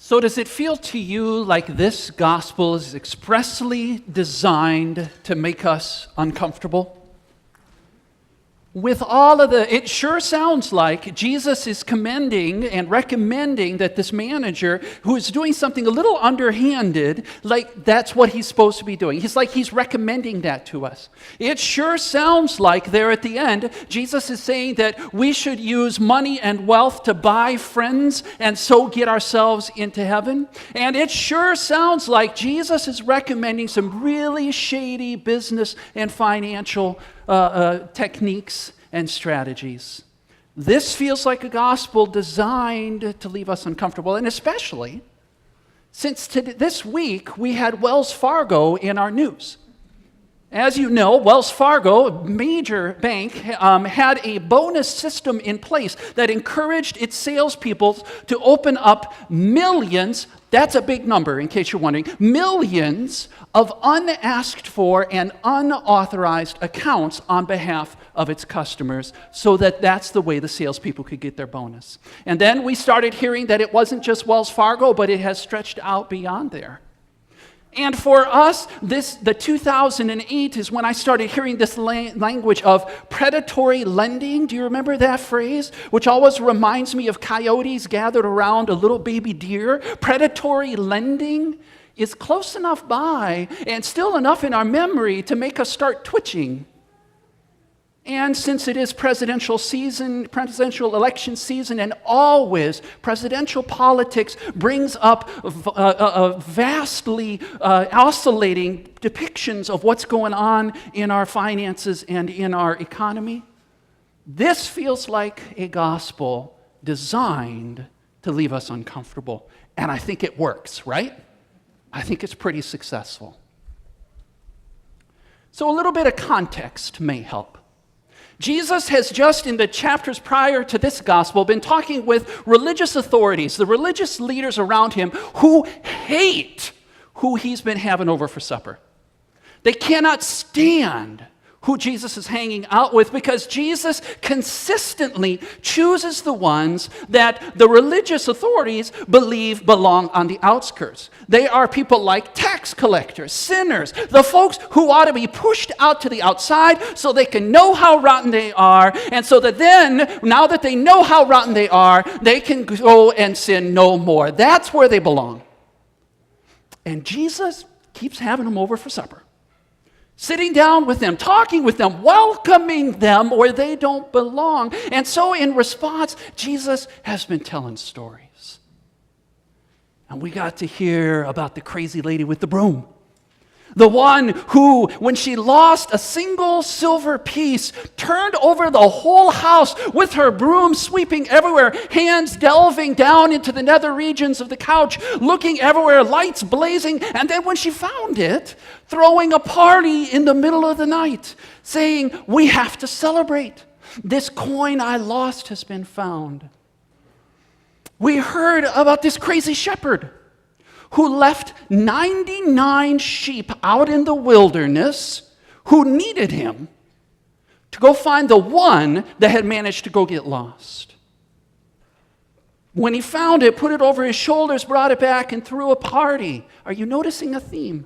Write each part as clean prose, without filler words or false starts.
So does it feel to you like this gospel is expressly designed to make us uncomfortable? With all of it sure sounds like Jesus is commending and recommending that this manager who is doing something a little underhanded, like that's what he's supposed to be doing. He's recommending that to us. It sure sounds like there at the end, Jesus is saying that we should use money and wealth to buy friends and so get ourselves into heaven. And it sure sounds like Jesus is recommending some really shady business and financial techniques and strategies. This feels like a gospel designed to leave us uncomfortable, and especially since this week we had Wells Fargo in our news. As you know, Wells Fargo, a major bank, had a bonus system in place that encouraged its salespeople to open up millions, that's a big number in case you're wondering, millions of unasked for and unauthorized accounts on behalf of its customers, so that's the way the salespeople could get their bonus. And then we started hearing that it wasn't just Wells Fargo, but it has stretched out beyond there. And for us, the 2008 is when I started hearing this language of predatory lending. Do you remember that phrase? Which always reminds me of coyotes gathered around a little baby deer. Predatory lending is close enough by and still enough in our memory to make us start twitching. And since it is presidential election season, and always presidential politics brings up vastly oscillating depictions of what's going on in our finances and in our economy, this feels like a gospel designed to leave us uncomfortable. And I think it works, right? I think it's pretty successful. So a little bit of context may help. Jesus has just, in the chapters prior to this gospel, been talking with religious authorities, the religious leaders around him, who hate who he's been having over for supper. They cannot stand who Jesus is hanging out with, because Jesus consistently chooses the ones that the religious authorities believe belong on the outskirts. They are people like tax collectors, sinners, the folks who ought to be pushed out to the outside so they can know how rotten they are, and so that then, now that they know how rotten they are, they can go and sin no more. That's where they belong. And Jesus keeps having them over for supper, sitting down with them, talking with them, welcoming them where they don't belong. And so in response, Jesus has been telling stories. And we got to hear about the crazy lady with the broom. The one who, when she lost a single silver piece, turned over the whole house with her broom sweeping everywhere, hands delving down into the nether regions of the couch, looking everywhere, lights blazing, and then when she found it, throwing a party in the middle of the night, saying, "We have to celebrate. This coin I lost has been found." We heard about this crazy shepherd who left 99 sheep out in the wilderness who needed him to go find the one that had managed to go get lost. When he found it, put it over his shoulders, brought it back, and threw a party. Are you noticing a theme?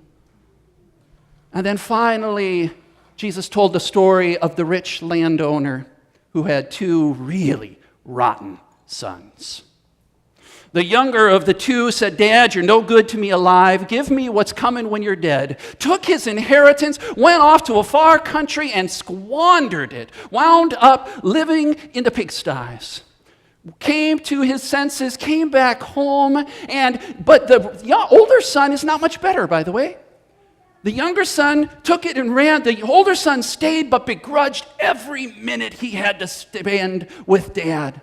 And then finally, Jesus told the story of the rich landowner who had two really rotten sons. The younger of the two said, "Dad, you're no good to me alive. Give me what's coming when you're dead." Took his inheritance, went off to a far country and squandered it. Wound up living in the pigsties. Came to his senses, came back home, but the older son is not much better, by the way. The younger son took it and ran. The older son stayed, but begrudged every minute he had to spend with Dad.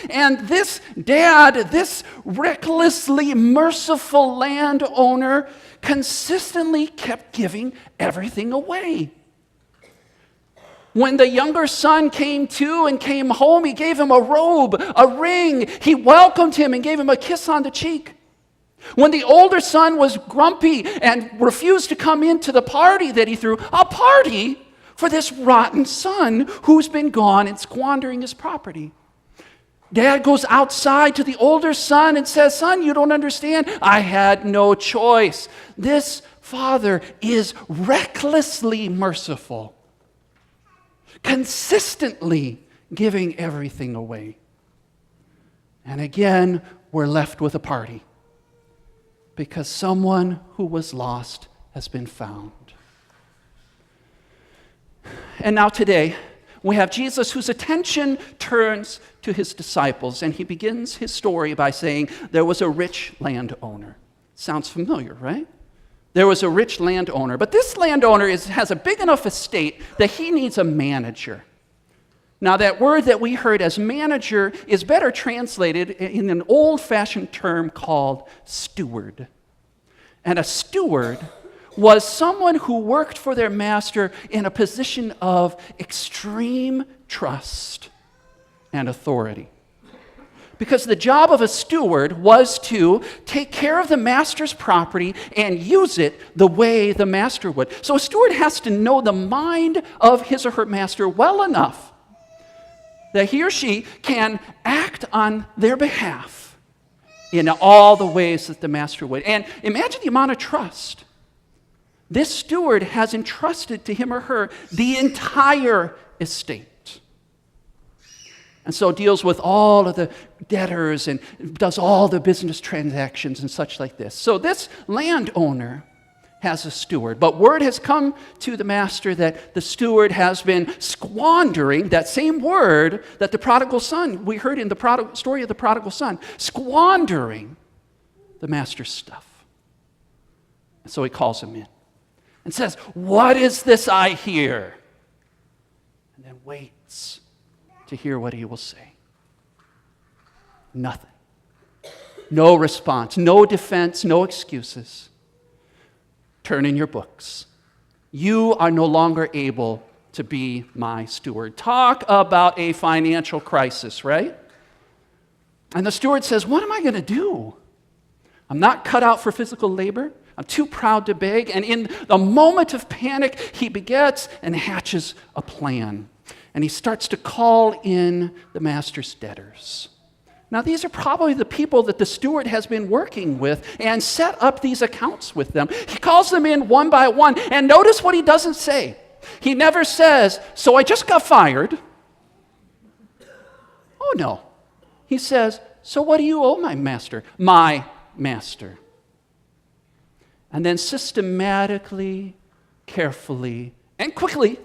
And this dad, this recklessly merciful landowner, consistently kept giving everything away. When the younger son came to and came home, he gave him a robe, a ring. He welcomed him and gave him a kiss on the cheek. When the older son was grumpy and refused to come into the party that he threw, a party for this rotten son who's been gone and squandering his property. Dad goes outside to the older son and says, "Son, you don't understand. I had no choice." This father is recklessly merciful, consistently giving everything away. And again, we're left with a party because someone who was lost has been found. And now today, we have Jesus whose attention turns to his disciples, and he begins his story by saying, there was a rich landowner. Sounds familiar, right? There was a rich landowner, but this landowner has a big enough estate that he needs a manager. Now, that word that we heard as manager is better translated in an old-fashioned term called steward. And a steward was someone who worked for their master in a position of extreme trust and authority. Because the job of a steward was to take care of the master's property and use it the way the master would. So a steward has to know the mind of his or her master well enough that he or she can act on their behalf in all the ways that the master would. And imagine the amount of trust. This steward has entrusted to him or her the entire estate. And so deals with all of the debtors and does all the business transactions and such like this. So this landowner has a steward. But word has come to the master that the steward has been squandering that same word that the prodigal son, we heard in the story of the prodigal son, squandering the master's stuff. And so he calls him in and says, "What is this I hear?" And then waits to hear what he will say. Nothing. No response, no defense, no excuses. Turn in your books. You are no longer able to be my steward. Talk about a financial crisis, right? And the steward says, "What am I going to do? I'm not cut out for physical labor. I'm too proud to beg." And in the moment of panic, he begets and hatches a plan. And he starts to call in the master's debtors. Now, these are probably the people that the steward has been working with and set up these accounts with them. He calls them in one by one, and notice what he doesn't say. He never says, "So I just got fired." Oh, no. He says, "So what do you owe my master?" "My master." And then systematically, carefully, and quickly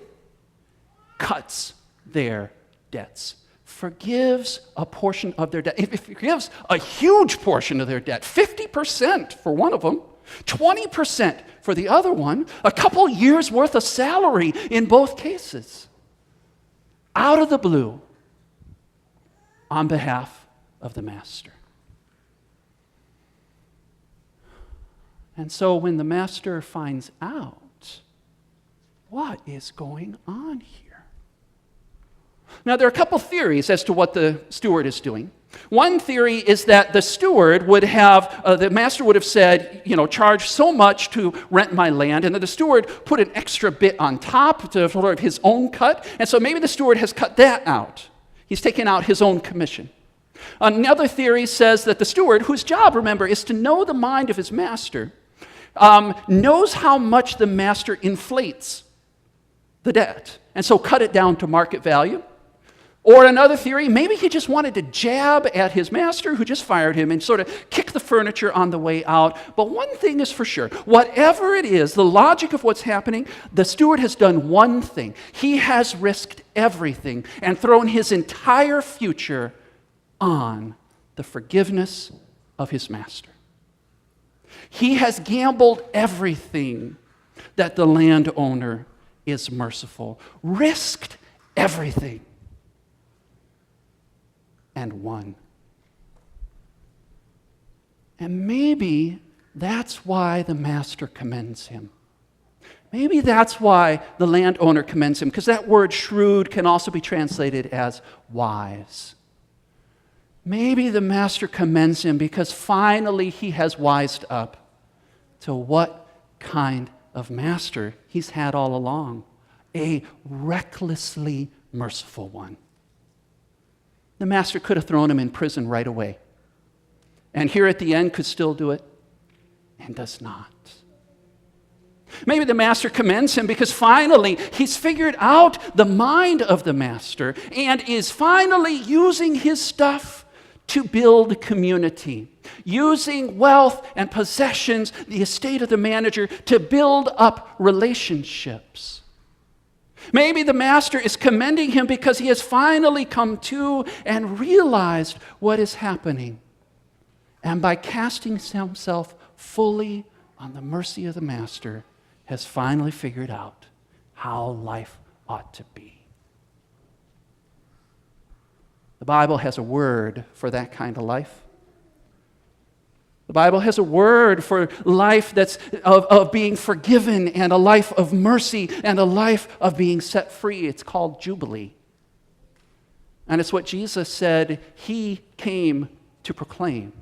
cuts their debts. Forgives a portion of their debt. If he forgives a huge portion of their debt, 50% for one of them, 20% for the other one, a couple years' worth of salary in both cases, out of the blue, on behalf of the master. And so when the master finds out, what is going on here? Now, there are a couple theories as to what the steward is doing. One theory is that the steward would have, the master would have said, charge so much to rent my land, and that the steward put an extra bit on top to sort of his own cut, and so maybe the steward has cut that out. He's taken out his own commission. Another theory says that the steward, whose job, remember, is to know the mind of his master, knows how much the master inflates the debt, and so cut it down to market value. Or another theory, maybe he just wanted to jab at his master who just fired him and sort of kick the furniture on the way out. But one thing is for sure, whatever it is, the logic of what's happening, the steward has done one thing. He has risked everything and thrown his entire future on the forgiveness of his master. He has gambled everything that the landowner is merciful, risked everything, and won. And maybe that's why the master commends him. Maybe that's why the landowner commends him, because that word shrewd can also be translated as wise. Maybe the master commends him because finally he has wised up to what kind of master he's had all along, a recklessly merciful one. The master could have thrown him in prison right away. And here at the end could still do it and does not. Maybe the master commends him because finally he's figured out the mind of the master and is finally using his stuff to build community, using wealth and possessions, the estate of the manager, to build up relationships. Maybe the master is commending him because he has finally come to and realized what is happening. And by casting himself fully on the mercy of the master, has finally figured out how life ought to be. The Bible has a word for that kind of life. The Bible has a word for life that's of being forgiven and a life of mercy and a life of being set free. It's called Jubilee. And it's what Jesus said he came to proclaim.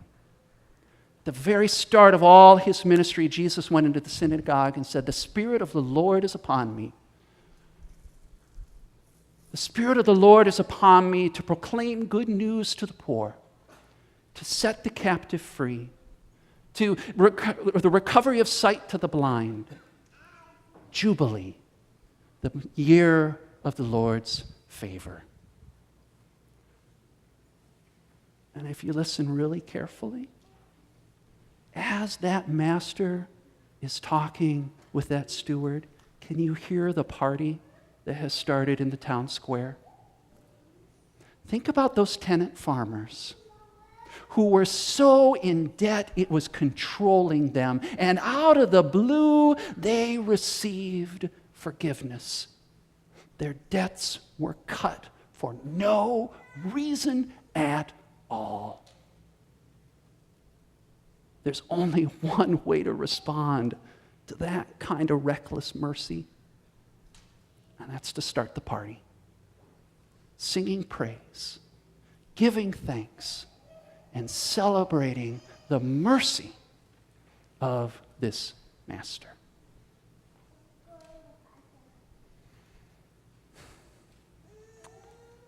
The very start of all his ministry, Jesus went into the synagogue and said, "The Spirit of the Lord is upon me. The Spirit of the Lord is upon me to proclaim good news to the poor, to set the captive free, to the recovery of sight to the blind." Jubilee, the year of the Lord's favor. And if you listen really carefully, as that master is talking with that steward, can you hear the party that has started in the town square? Think about those tenant farmers who were so in debt it was controlling them, and out of the blue they received forgiveness. Their debts were cut for no reason at all. There's only one way to respond to that kind of reckless mercy, and that's to start the party. Singing praise, giving thanks, and celebrating the mercy of this master.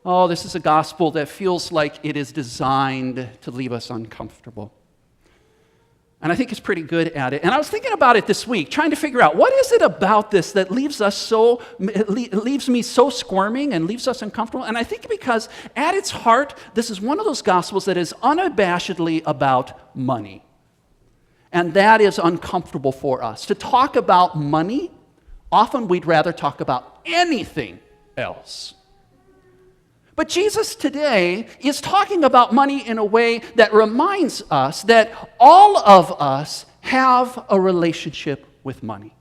Oh, this is a gospel that feels like it is designed to leave us uncomfortable. And I think it's pretty good at it. And I was thinking about it this week, trying to figure out what is it about this that leaves me so squirming and leaves us uncomfortable. And I think because at its heart, this is one of those gospels that is unabashedly about money. And that is uncomfortable for us. To talk about money, often we'd rather talk about anything else. But Jesus today is talking about money in a way that reminds us that all of us have a relationship with money.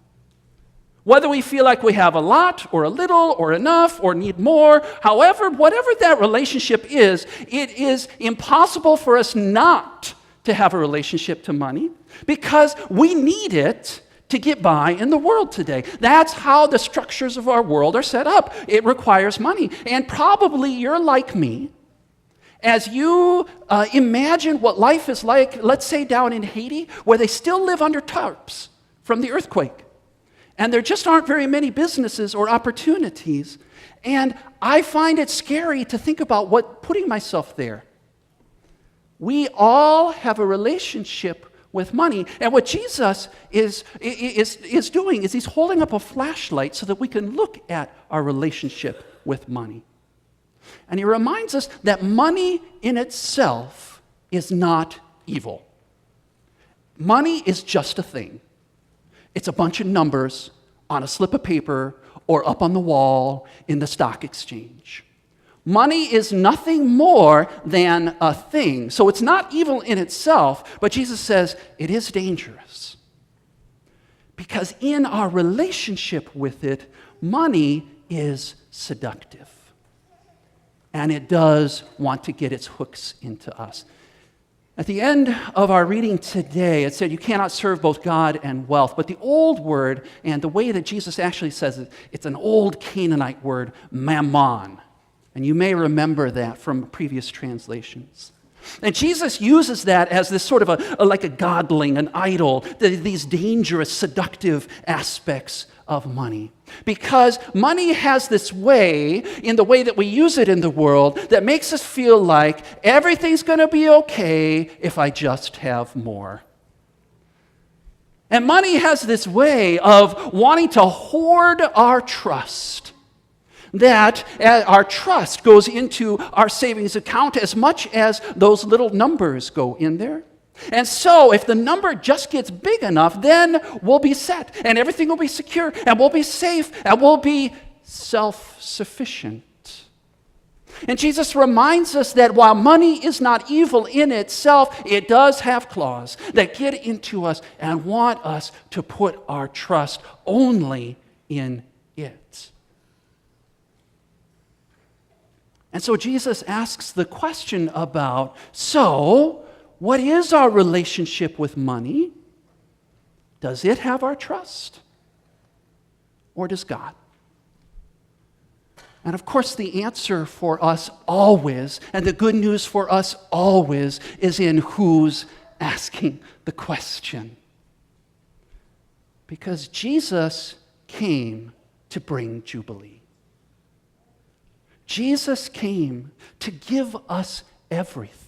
Whether we feel like we have a lot or a little or enough or need more, however, whatever that relationship is, it is impossible for us not to have a relationship to money because we need it to get by in the world today. That's how the structures of our world are set up. It requires money. And probably you're like me. As you imagine what life is like, let's say down in Haiti, where they still live under tarps from the earthquake. And there just aren't very many businesses or opportunities. And I find it scary to think about putting myself there. We all have a relationship with money. And what Jesus is doing is he's holding up a flashlight so that we can look at our relationship with money. And he reminds us that money in itself is not evil. Money is just a thing. It's a bunch of numbers on a slip of paper or up on the wall in the stock exchange. Money is nothing more than a thing. So it's not evil in itself, but Jesus says it is dangerous. Because in our relationship with it, money is seductive. And it does want to get its hooks into us. At the end of our reading today, it said you cannot serve both God and wealth. But the old word, and the way that Jesus actually says it, it's an old Canaanite word, mammon. And you may remember that from previous translations. And Jesus uses that as this sort of like a godling, an idol, these dangerous, seductive aspects of money. Because money has this way, in the way that we use it in the world, that makes us feel like everything's going to be okay if I just have more. And money has this way of wanting to hoard our trust. That our trust goes into our savings account as much as those little numbers go in there. And so if the number just gets big enough, then we'll be set, and everything will be secure, and we'll be safe, and we'll be self-sufficient. And Jesus reminds us that while money is not evil in itself, it does have claws that get into us and want us to put our trust only in it. And so Jesus asks the question about, so what is our relationship with money? Does it have our trust? Or does God? And of course, the answer for us always, and the good news for us always, is in who's asking the question. Because Jesus came to bring Jubilee. Jesus came to give us everything.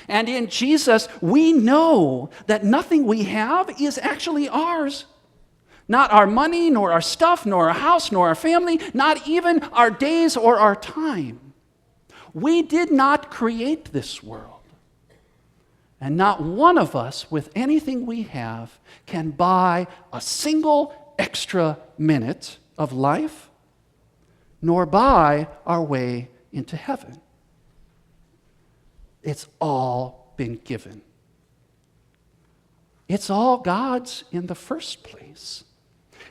And in Jesus, we know that nothing we have is actually ours. Not our money, nor our stuff, nor our house, nor our family, not even our days or our time. We did not create this world. And not one of us, with anything we have, can buy a single extra minute of life, nor buy our way into heaven. It's all been given. It's all God's in the first place.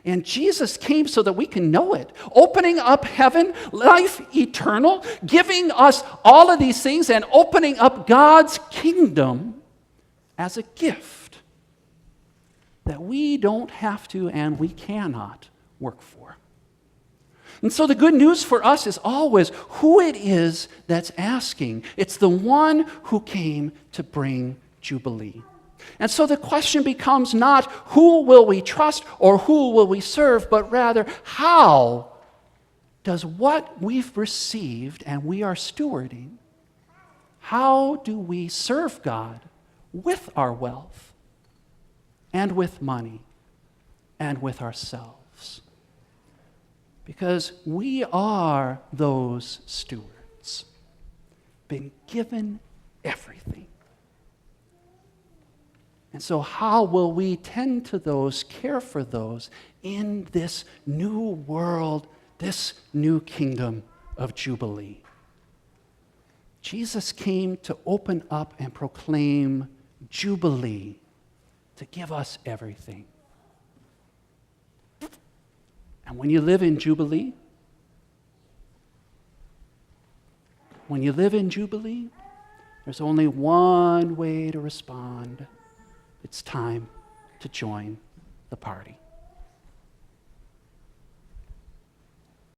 And Jesus came so that we can know it, opening up heaven, life eternal, giving us all of these things and opening up God's kingdom as a gift that we don't have to and we cannot work for. And so the good news for us is always who it is that's asking. It's the one who came to bring Jubilee. And so the question becomes not who will we trust or who will we serve, but rather how does what we've received and we are stewarding, how do we serve God with our wealth and with money and with ourselves? Because we are those stewards, been given everything. And so how will we tend to those, care for those in this new world, this new kingdom of Jubilee? Jesus came to open up and proclaim Jubilee, to give us everything. And when you live in Jubilee, there's only one way to respond. It's time to join the party.